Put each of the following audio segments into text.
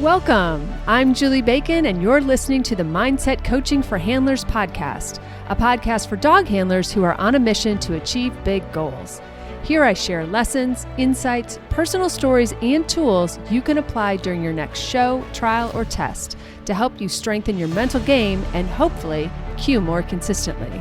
Welcome. I'm Julie Bacon, and you're listening to the Mindset Coaching for Handlers podcast, a podcast for dog handlers who are on a mission to achieve big goals. Here I share lessons, insights, personal stories, and tools you can apply during your next show, trial, or test to help you strengthen your mental game and hopefully cue more consistently.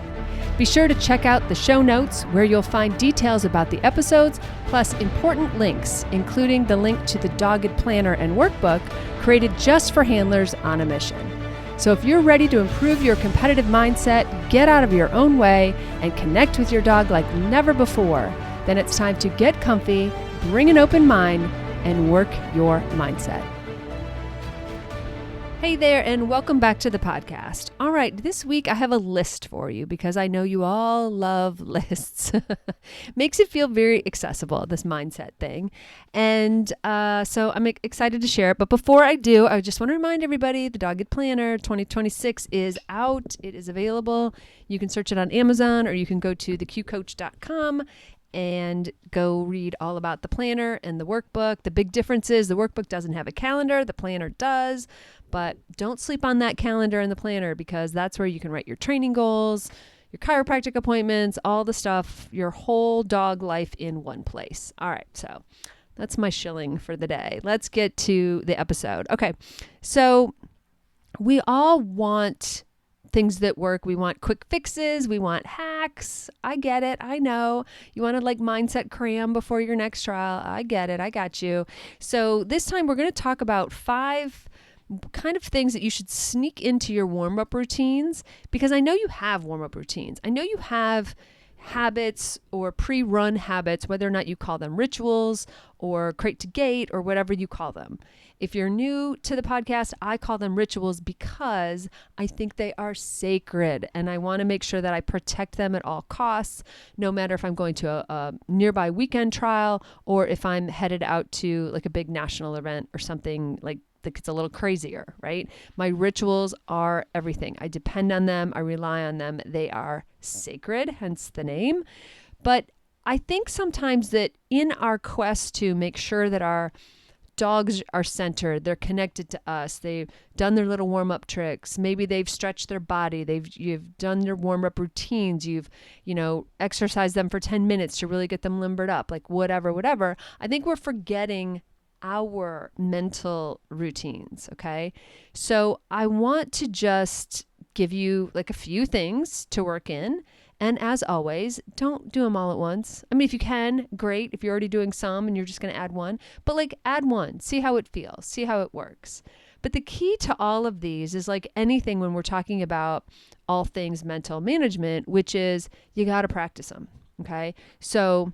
Be sure to check out the show notes where you'll find details about the episodes, plus important links, including the link to the Dogged Planner and Workbook created just for handlers on a mission. So if you're ready to improve your competitive mindset, get out of your own way, and connect with your dog like never before, then it's time to get comfy, bring an open mind, and work your mindset. Hey there, and welcome back to the podcast. All right, this week I have a list for you because I know you all love lists. Makes it feel very accessible, this mindset thing. And so I'm excited to share it. But before I do, I just want to remind everybody, the Dogged Planner 2026 is out. It is available. You can search it on Amazon, or you can go to theqcoach.com and go read all about the planner and the workbook. The big difference is the workbook doesn't have a calendar, the planner does, but don't sleep on that calendar and the planner, because that's where you can write your training goals, your chiropractic appointments, all the stuff, your whole dog life in one place. All right, so that's my shilling for the day. Let's get to the episode. Okay, so we all want things that work. We want quick fixes. We want hacks. I get it. I know. You want to mindset cram before your next trial. I get it. I got you. So this time we're going to talk about 5 kind of things that you should sneak into your warm-up routines, because I know you have warm-up routines. I know you have habits or pre-run habits, whether or not you call them rituals or crate to gate or whatever you call them. If you're new to the podcast, I call them rituals because I think they are sacred, and I want to make sure that I protect them at all costs, no matter if I'm going to a nearby weekend trial or if I'm headed out to a big national event or something that gets a little crazier, right? My rituals are everything. I depend on them. I rely on them. They are sacred, hence the name. But I think sometimes that in our quest to make sure that our dogs are centered, they're connected to us, they've done their little warm-up tricks, maybe they've stretched their body, you've done your warm-up routines, you've exercised them for 10 minutes to really get them limbered up, whatever. I think we're forgetting our mental routines, okay? So I want to just give you a few things to work in. And as always, don't do them all at once. I mean, if you can, great. If you're already doing some and you're just going to add one, but add one, see how it feels, see how it works. But the key to all of these is anything when we're talking about all things mental management, which is you got to practice them, okay? So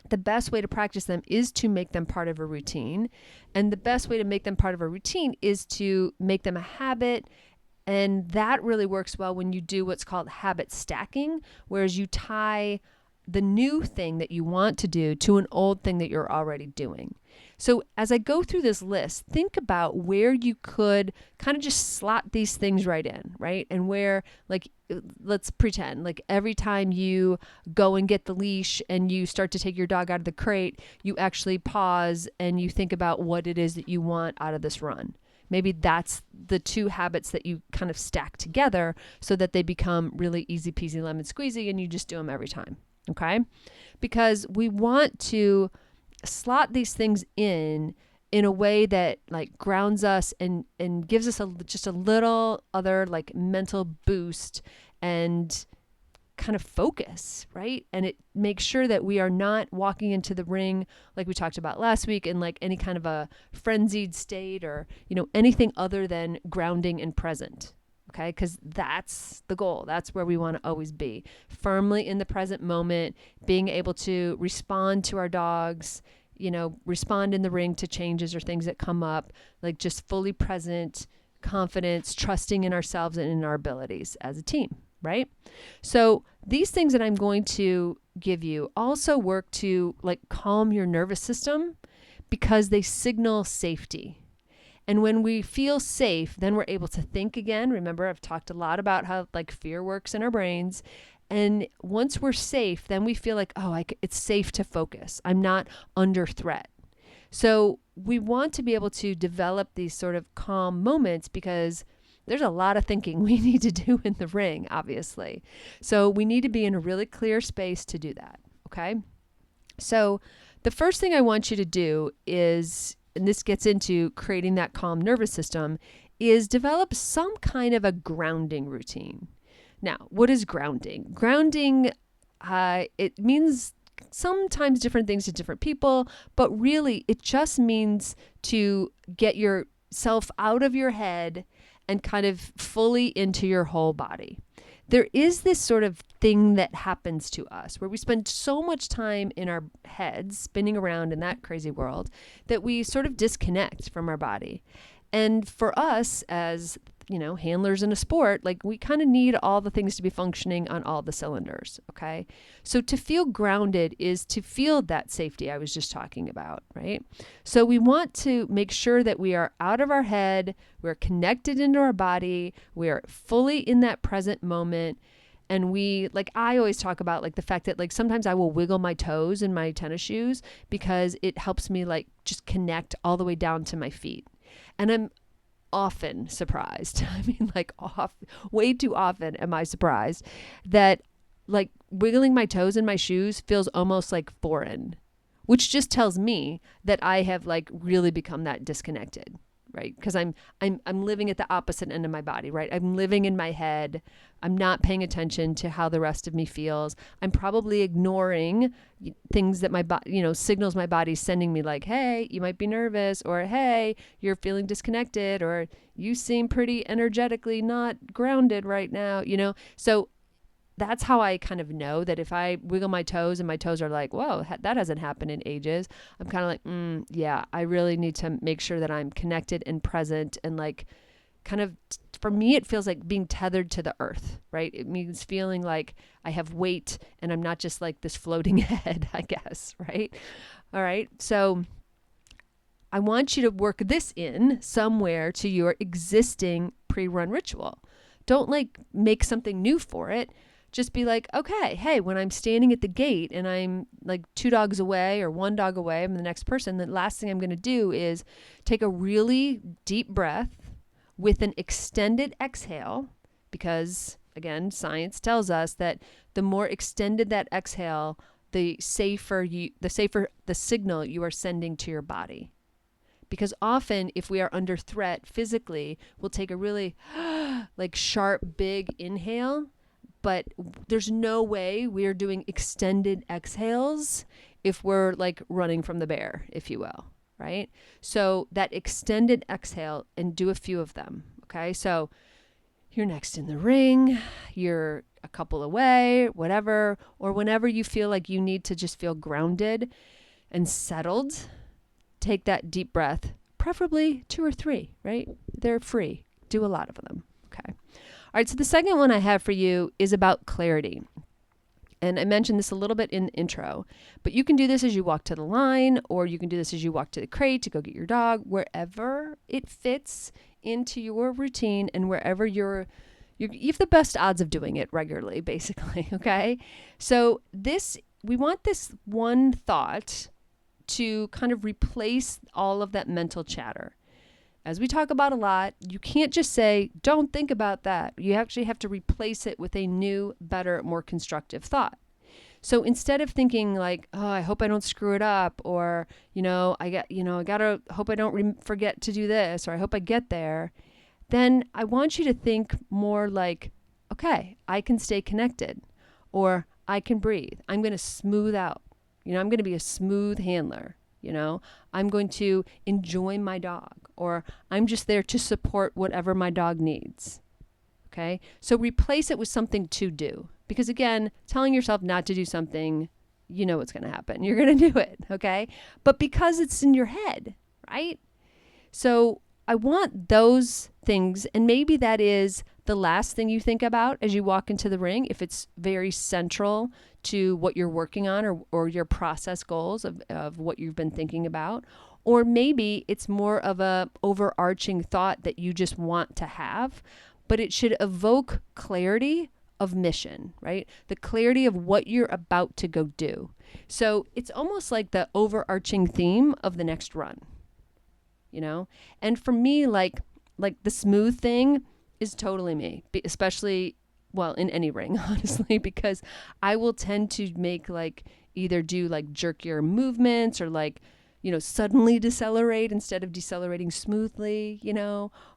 the best way to practice them is to make them part of a routine. And the best way to make them part of a routine is to make them a habit. And that really works well when you do what's called habit stacking, whereas you tie the new thing that you want to do to an old thing that you're already doing. So as I go through this list, think about where you could kind of just slot these things right in, right? And where, let's pretend, every time you go and get the leash and you start to take your dog out of the crate, you actually pause and you think about what it is that you want out of this run. Maybe that's the 2 habits that you kind of stack together so that they become really easy peasy lemon squeezy and you just do them every time, okay? Because we want to slot these things in a way that grounds us and gives us just a little other mental boost and kind of focus, right? And it makes sure that we are not walking into the ring like we talked about last week in any kind of a frenzied state or, anything other than grounding and present, okay? Because that's the goal. That's where we want to always be. Firmly in the present moment, being able to respond to our dogs, respond in the ring to changes or things that come up, just fully present, confidence, trusting in ourselves and in our abilities as a team. Right? So these things that I'm going to give you also work to calm your nervous system because they signal safety. And when we feel safe, then we're able to think again. Remember, I've talked a lot about how fear works in our brains. And once we're safe, then we feel it's safe to focus. I'm not under threat. So we want to be able to develop these sort of calm moments because there's a lot of thinking we need to do in the ring, obviously. So we need to be in a really clear space to do that. Okay. So the first thing I want you to do is, and this gets into creating that calm nervous system, is develop some kind of a grounding routine. Now, what is grounding? Grounding, it means sometimes different things to different people, but really it just means to get yourself out of your head and kind of fully into your whole body. There is this sort of thing that happens to us where we spend so much time in our heads spinning around in that crazy world that we sort of disconnect from our body. And for us as, handlers in a sport, like we kind of need all the things to be functioning on all the cylinders. Okay. So to feel grounded is to feel that safety I was just talking about, right? So we want to make sure that we are out of our head, we're connected into our body, we are fully in that present moment. And I always talk about the fact that sometimes I will wiggle my toes in my tennis shoes because it helps me just connect all the way down to my feet. And I'm often surprised. I mean, way too often am I surprised that wiggling my toes in my shoes feels almost foreign, which just tells me that I have really become that disconnected, right? Because I'm living at the opposite end of my body, right? I'm living in my head. I'm not paying attention to how the rest of me feels. I'm probably ignoring things that my body, signals my body's sending me hey, you might be nervous, or hey, you're feeling disconnected, or you seem pretty energetically not grounded right now, So that's how I kind of know that if I wiggle my toes and my toes are whoa, that hasn't happened in ages. I'm kind of yeah, I really need to make sure that I'm connected and present and kind of, for me, it feels like being tethered to the earth, right? It means feeling like I have weight and I'm not just this floating head, I guess, right? All right. So I want you to work this in somewhere to your existing pre-run ritual. Don't make something new for it. Just be okay, hey, when I'm standing at the gate and I'm 2 dogs away or 1 dog away, I'm the next person, the last thing I'm going to do is take a really deep breath with an extended exhale, because again, science tells us that the more extended that exhale, the safer the signal you are sending to your body. Because often if we are under threat physically, we'll take a really sharp, big inhale, but there's no way we are doing extended exhales if we're running from the bear, if you will. Right? So that extended exhale, and do a few of them. Okay. So you're next in the ring, you're a couple away, whatever, or whenever you feel like you need to just feel grounded and settled, take that deep breath, preferably 2 or 3, right? They're free. Do a lot of them. Okay. All right. So the second one I have for you is about clarity. And I mentioned this a little bit in the intro, but you can do this as you walk to the line, or you can do this as you walk to the crate to go get your dog, wherever it fits into your routine and wherever you have the best odds of doing it regularly, basically. Okay. So we want this one thought to kind of replace all of that mental chatter. As we talk about a lot, you can't just say, don't think about that. You actually have to replace it with a new, better, more constructive thought. So instead of thinking oh, I hope I don't screw it up, or, I gotta hope I don't forget to do this, or I hope I get there, then I want you to think more okay, I can stay connected, or I can breathe. I'm going to smooth out. I'm going to be a smooth handler. I'm going to enjoy my dog, or I'm just there to support whatever my dog needs. Okay. So replace it with something to do, because again, telling yourself not to do something, what's going to happen. You're going to do it. Okay. But because it's in your head, right? So I want those things. And maybe that is the last thing you think about as you walk into the ring, if it's very central to what you're working on, or your process goals of what you've been thinking about. Or maybe it's more of a overarching thought that you just want to have, but it should evoke clarity of mission, right? The clarity of what you're about to go do. So it's almost like the overarching theme of the next run, you know? And for me, like the smooth thing is totally me, especially, well, in any ring, honestly, because I will tend to make like either do like jerkier movements or like, suddenly decelerate instead of decelerating smoothly,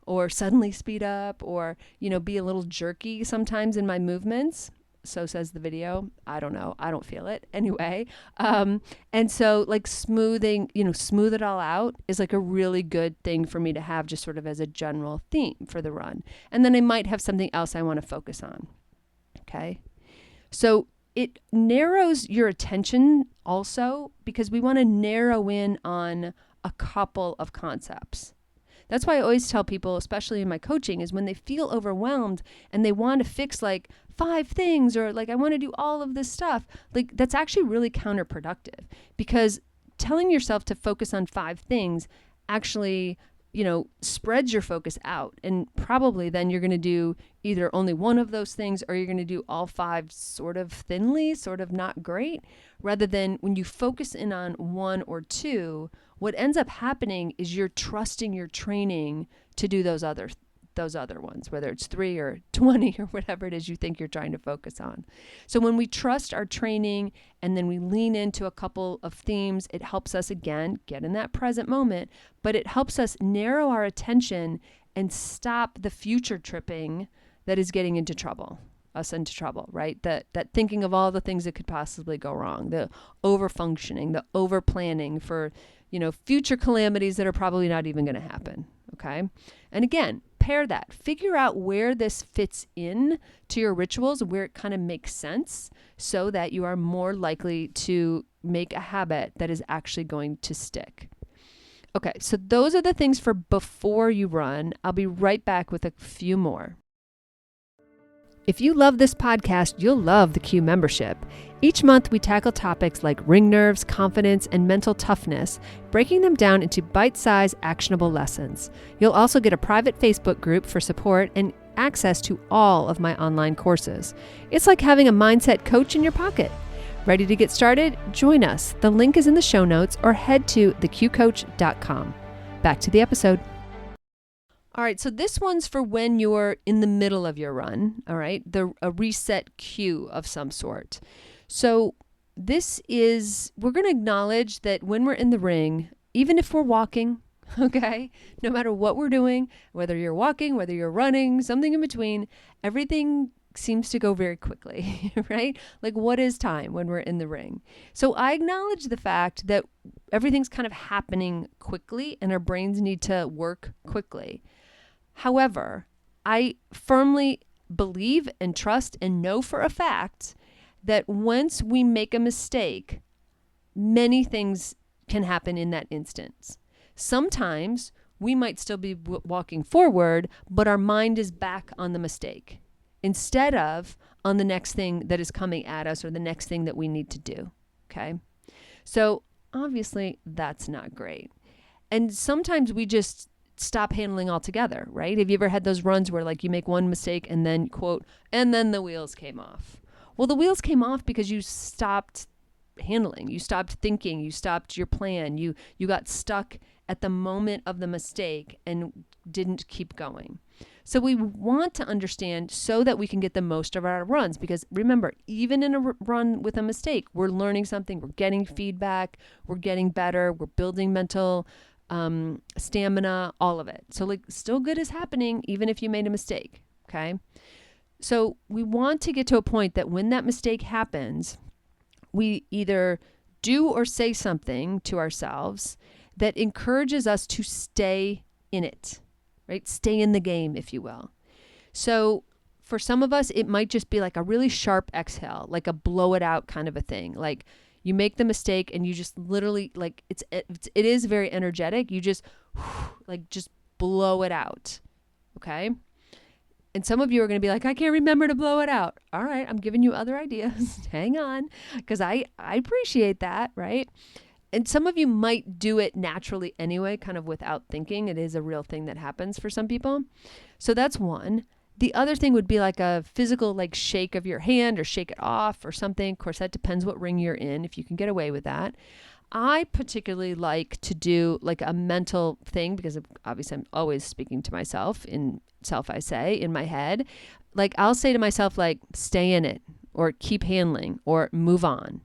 or suddenly speed up or, be a little jerky sometimes in my movements. So says the video. I don't know. I don't feel it anyway. And so like smooth it all out is like a really good thing for me to have just sort of as a general theme for the run. And then I might have something else I want to focus on. Okay. So it narrows your attention also because we want to narrow in on a couple of concepts. That's why I always tell people, especially in my coaching, is when they feel overwhelmed and they want to fix like 5 things or like I want to do all of this stuff, like that's actually really counterproductive because telling yourself to focus on 5 things actually spreads your focus out. And probably then you're going to do either only one of those things or you're going to do all 5 sort of thinly, sort of not great, rather than when you focus in on 1 or 2, what ends up happening is you're trusting your training to do those other ones, whether it's 3 or 20 or whatever it is you think you're trying to focus on. So when we trust our training and then we lean into a couple of themes, it helps us again get in that present moment, but it helps us narrow our attention and stop the future tripping that is getting us into trouble, right? That thinking of all the things that could possibly go wrong, the over functioning, the over planning for, future calamities that are probably not even going to happen. Okay. And again, pair that, figure out where this fits in to your rituals, where it kind of makes sense so that you are more likely to make a habit that is actually going to stick. Okay. So those are the things for before you run. I'll be right back with a few more. If you love this podcast, you'll love the Q membership. Each month, we tackle topics like ring nerves, confidence, and mental toughness, breaking them down into bite-sized, actionable lessons. You'll also get a private Facebook group for support and access to all of my online courses. It's like having a mindset coach in your pocket. Ready to get started? Join us. The link is in the show notes or head to theqcoach.com. Back to the episode. All right, so this one's for when you're in the middle of your run, all right, a reset cue of some sort. So we're going to acknowledge that when we're in the ring, even if we're walking, okay, no matter what we're doing, whether you're walking, whether you're running, something in between, everything seems to go very quickly, right? Like what is time when we're in the ring? So I acknowledge the fact that everything's kind of happening quickly and our brains need to work quickly. However, I firmly believe and trust and know for a fact that once we make a mistake, many things can happen in that instance. Sometimes we might still be walking forward, but our mind is back on the mistake instead of on the next thing that is coming at us or the next thing that we need to do. Okay. So obviously that's not great. And sometimes we just stop handling altogether, right? Have you ever had those runs where like you make one mistake and then quote, and then the wheels came off? Well, the wheels came off because you stopped handling, you stopped thinking, you stopped your plan, you got stuck at the moment of the mistake and didn't keep going. So we want to understand so that we can get the most of our runs, because remember, even in a run with a mistake, we're learning something, we're getting feedback, we're getting better, we're building mental stamina, all of it. So like still good is happening even if you made a mistake. Okay. So we want to get to a point that when that mistake happens, we either do or say something to ourselves that encourages us to stay in it, right? Stay in the game, if you will. So for some of us, it might just be like a really sharp exhale, like a blow it out kind of a thing. Like you make the mistake and you just literally like, it is very energetic. You just like, just blow it out. Okay. And some of you are going to be like, I can't remember to blow it out. All right. I'm giving you other ideas. Hang on. Cause I appreciate that. Right. And some of you might do it naturally anyway, kind of without thinking. It is a real thing that happens for some people. So that's one. The other thing would be like a physical like shake of your hand or shake it off or something. Of course, that depends what ring you're in, if you can get away with that. I particularly like to do like a mental thing because obviously I'm always speaking to myself I say in my head. Like I'll say to myself like stay in it or keep handling or move on.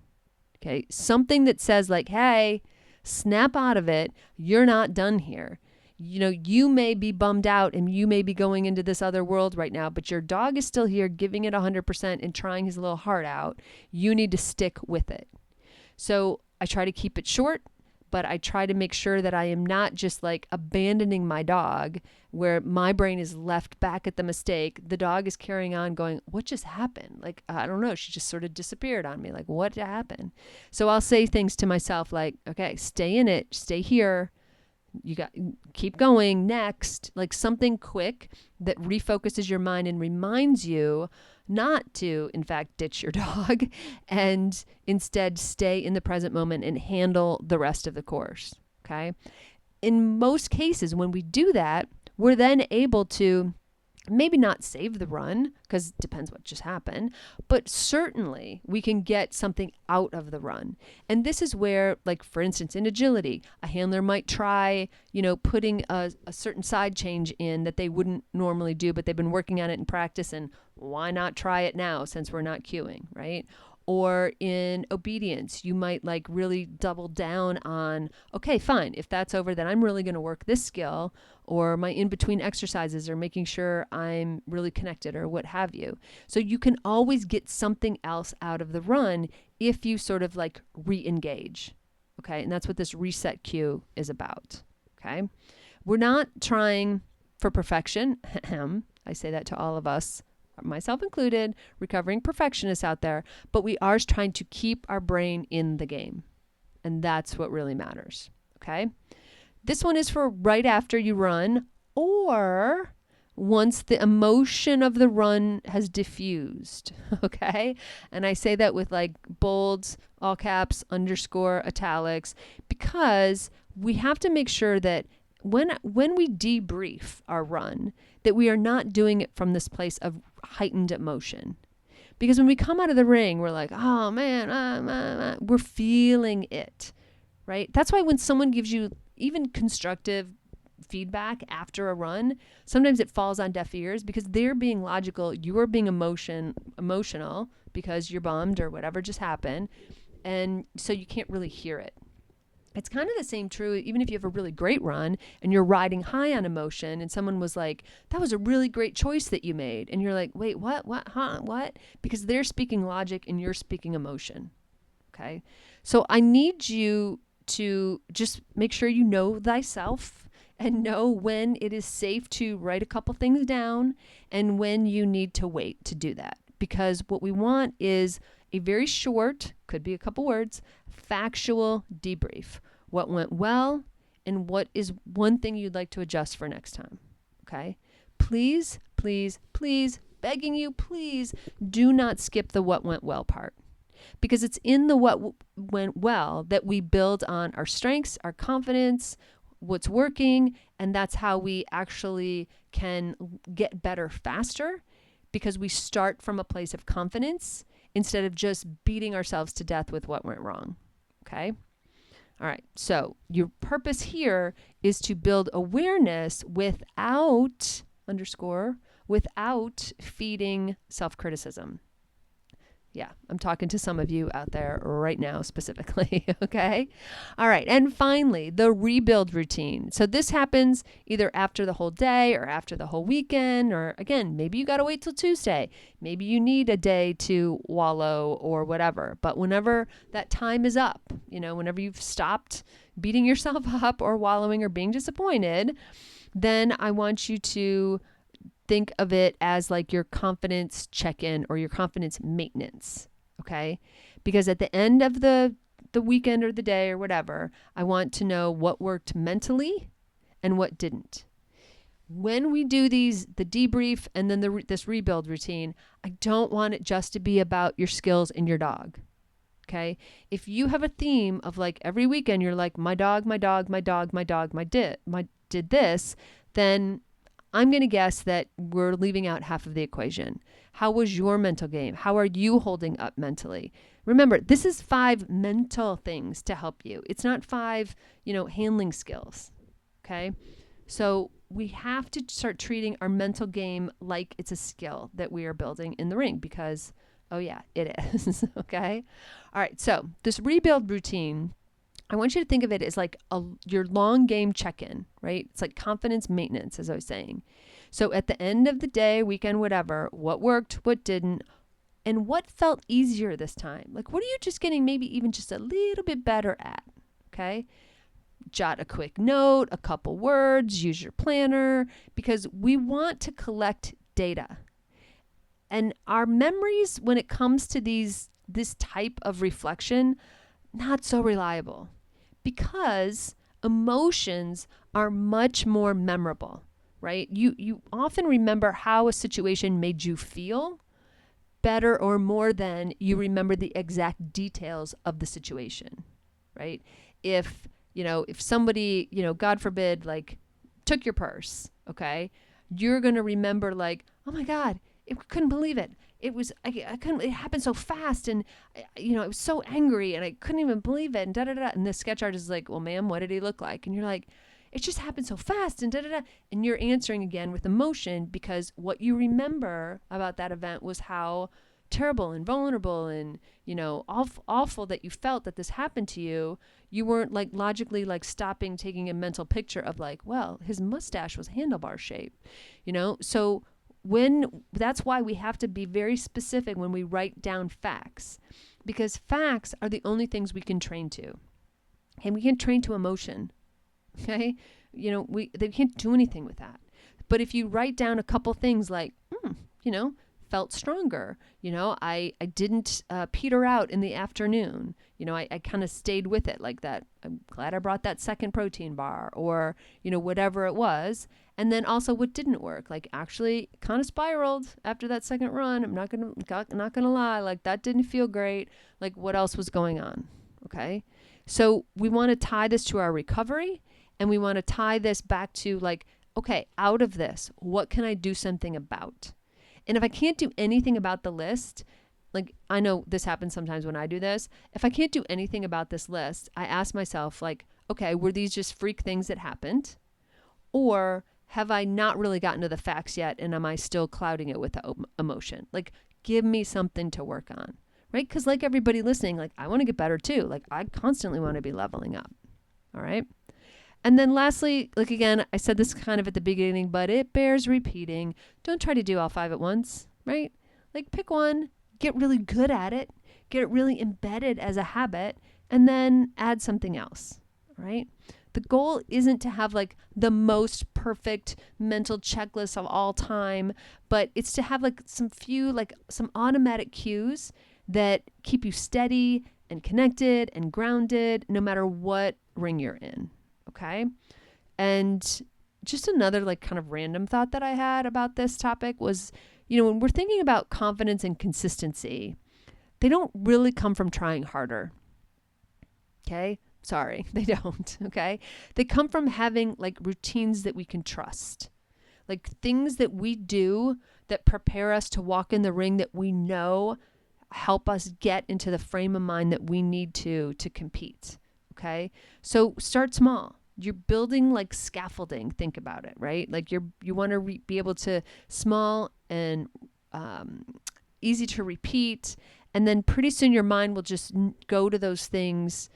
Okay? Something that says like, "Hey, snap out of it. You're not done here." You may be bummed out and you may be going into this other world right now, but your dog is still here giving it 100% and trying his little heart out. You need to stick with it. So I try to keep it short, but I try to make sure that I am not just like abandoning my dog where my brain is left back at the mistake. The dog is carrying on going, what just happened? Like, I don't know. She just sort of disappeared on me. Like, what happened? So I'll say things to myself like, okay, stay in it, stay here. Keep going next, like something quick that refocuses your mind and reminds you not to, in fact, ditch your dog and instead stay in the present moment and handle the rest of the course. Okay. In most cases, when we do that, we're then able to maybe not save the run because it depends what just happened, but certainly we can get something out of the run. And this is where, like, for instance, in agility, a handler might try, putting a certain side change in that they wouldn't normally do, but they've been working on it in practice, and why not try it now since we're not cueing, right? Or in obedience, you might like really double down on, okay, fine. If that's over, then I'm really going to work this skill, or my in-between exercises, or making sure I'm really connected, or what have you. So you can always get something else out of the run if you sort of like re-engage. Okay. And that's what this reset cue is about. Okay. We're not trying for perfection. I say that to all of us, myself included, recovering perfectionists out there, but we are trying to keep our brain in the game. And that's what really matters. Okay. This one is for right after you run or once the emotion of the run has diffused. Okay. And I say that with like bolds, all caps, underscore, italics, because we have to make sure that when we debrief our run, that we are not doing it from this place of heightened emotion. Because when we come out of the ring, we're like, oh man, we're feeling it, right? That's why when someone gives you even constructive feedback after a run, sometimes it falls on deaf ears because they're being logical. You are being emotional because you're bummed or whatever just happened. And so you can't really hear it. It's kind of the same true even if you have a really great run and you're riding high on emotion and someone was like, that was a really great choice that you made. And you're like, wait, what, huh, what? Because they're speaking logic and you're speaking emotion. Okay. So I need you to just make sure you know thyself and know when it is safe to write a couple things down and when you need to wait to do that. Because what we want is a very short, could be a couple words, factual debrief. What went well and what is one thing you'd like to adjust for next time. Okay? Please, please, please, begging you, please do not skip the what went well part. Because it's in the what went well that we build on our strengths, our confidence, what's working, and that's how we actually can get better faster because we start from a place of confidence instead of just beating ourselves to death with what went wrong. Okay? All right. So your purpose here is to build awareness without feeding self-criticism. Yeah, I'm talking to some of you out there right now specifically, okay? All right, and finally, the rebuild routine. So this happens either after the whole day or after the whole weekend, or again, maybe you got to wait till Tuesday. Maybe you need a day to wallow or whatever. But whenever that time is up, whenever you've stopped beating yourself up or wallowing or being disappointed, then I want you to think of it as like your confidence check-in or your confidence maintenance, okay? Because at the end of the weekend or the day or whatever, I want to know what worked mentally and what didn't. When we do the debrief and then this rebuild routine, I don't want it just to be about your skills and your dog, okay? If you have a theme of like every weekend, you're like, my dog did this, then I'm going to guess that we're leaving out half of the equation. How was your mental game? How are you holding up mentally? Remember, this is 5 mental things to help you. It's not 5, handling skills. Okay? So we have to start treating our mental game like it's a skill that we are building in the ring because, oh yeah, it is. Okay? All right. So this rebuild routine, I want you to think of it as like your long game check-in, right? It's like confidence maintenance, as I was saying. So at the end of the day, weekend, whatever, what worked, what didn't, and what felt easier this time? Like, what are you just getting maybe even just a little bit better at? Okay? Jot a quick note, a couple words, use your planner, because we want to collect data. And our memories, when it comes to this type of reflection, not so reliable, because emotions are much more memorable, right? You often remember how a situation made you feel better or more than you remember the exact details of the situation, right? If somebody, God forbid, like took your purse, okay, you're going to remember like, oh my God, I couldn't believe it. It was, I couldn't, it happened so fast. And, I was so angry and I couldn't even believe it. And da da da. And the sketch artist is like, well, ma'am, what did he look like? And you're like, it just happened so fast and da da da. And you're answering again with emotion because what you remember about that event was how terrible and vulnerable and, awful that you felt that this happened to you. You weren't like logically like stopping, taking a mental picture of like, well, his mustache was handlebar shaped, So that's why we have to be very specific when we write down facts, because facts are the only things we can train to. And we can't train to emotion. Okay. They can't do anything with that. But if you write down a couple things like, felt stronger, I didn't peter out in the afternoon. I kind of stayed with it like that. I'm glad I brought that second protein bar or, whatever it was. And then also what didn't work, like actually kind of spiraled after that second run. I'm not going to lie. Like that didn't feel great. Like what else was going on? Okay. So we want to tie this to our recovery, and we want to tie this back to like, okay, out of this, what can I do something about? And if I can't do anything about the list, like I know this happens sometimes when I do this, if I can't do anything about this list, I ask myself like, okay, were these just freak things that happened? Or have I not really gotten to the facts yet? And am I still clouding it with the emotion? Like, give me something to work on, right? Because like everybody listening, like I want to get better too. Like I constantly want to be leveling up. All right. And then lastly, like again, I said this kind of at the beginning, but it bears repeating. Don't try to do all 5 at once, right? Like pick one, get really good at it, get it really embedded as a habit, and then add something else, right? The goal isn't to have like the most perfect mental checklist of all time, but it's to have like some automatic cues that keep you steady and connected and grounded no matter what ring you're in. Okay. And just another like kind of random thought that I had about this topic was, when we're thinking about confidence and consistency, they don't really come from trying harder. Okay. Sorry, they don't. Okay. They come from having like routines that we can trust, like things that we do that prepare us to walk in the ring that we know help us get into the frame of mind that we need to compete. Okay. So start small. You're building like scaffolding. Think about it, right? Like you want to be able to small and easy to repeat. And then pretty soon your mind will just go to those things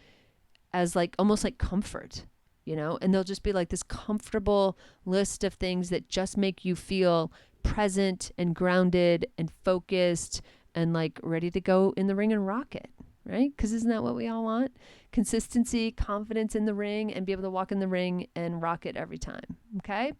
as like almost like comfort, and they'll just be like this comfortable list of things that just make you feel present and grounded and focused and like ready to go in the ring and rock it. Right? Because isn't that what we all want? Consistency, confidence in the ring, and be able to walk in the ring and rock it every time. Okay?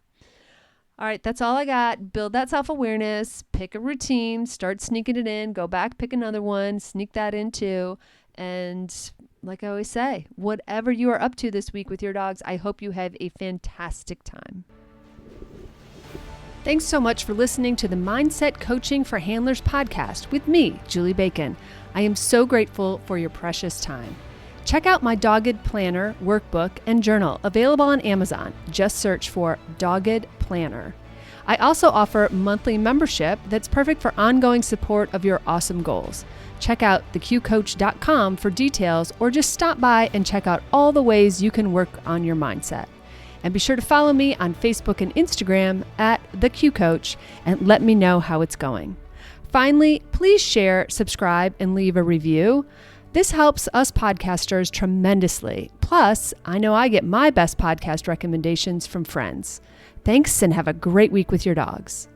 All right, that's all I got. Build that self-awareness, pick a routine, start sneaking it in, go back, pick another one, sneak that in too. And like I always say, whatever you are up to this week with your dogs, I hope you have a fantastic time. Thanks so much for listening to the Mindset Coaching for Handlers podcast with me, Julie Bacon. I am so grateful for your precious time. Check out my Dogged Planner, workbook, and journal available on Amazon. Just search for Dogged Planner. I also offer monthly membership that's perfect for ongoing support of your awesome goals. Check out theqcoach.com for details, or just stop by and check out all the ways you can work on your mindset. And be sure to follow me on Facebook and Instagram at theqcoach and let me know how it's going. Finally, please share, subscribe, and leave a review. This helps us podcasters tremendously. Plus, I know I get my best podcast recommendations from friends. Thanks, and have a great week with your dogs.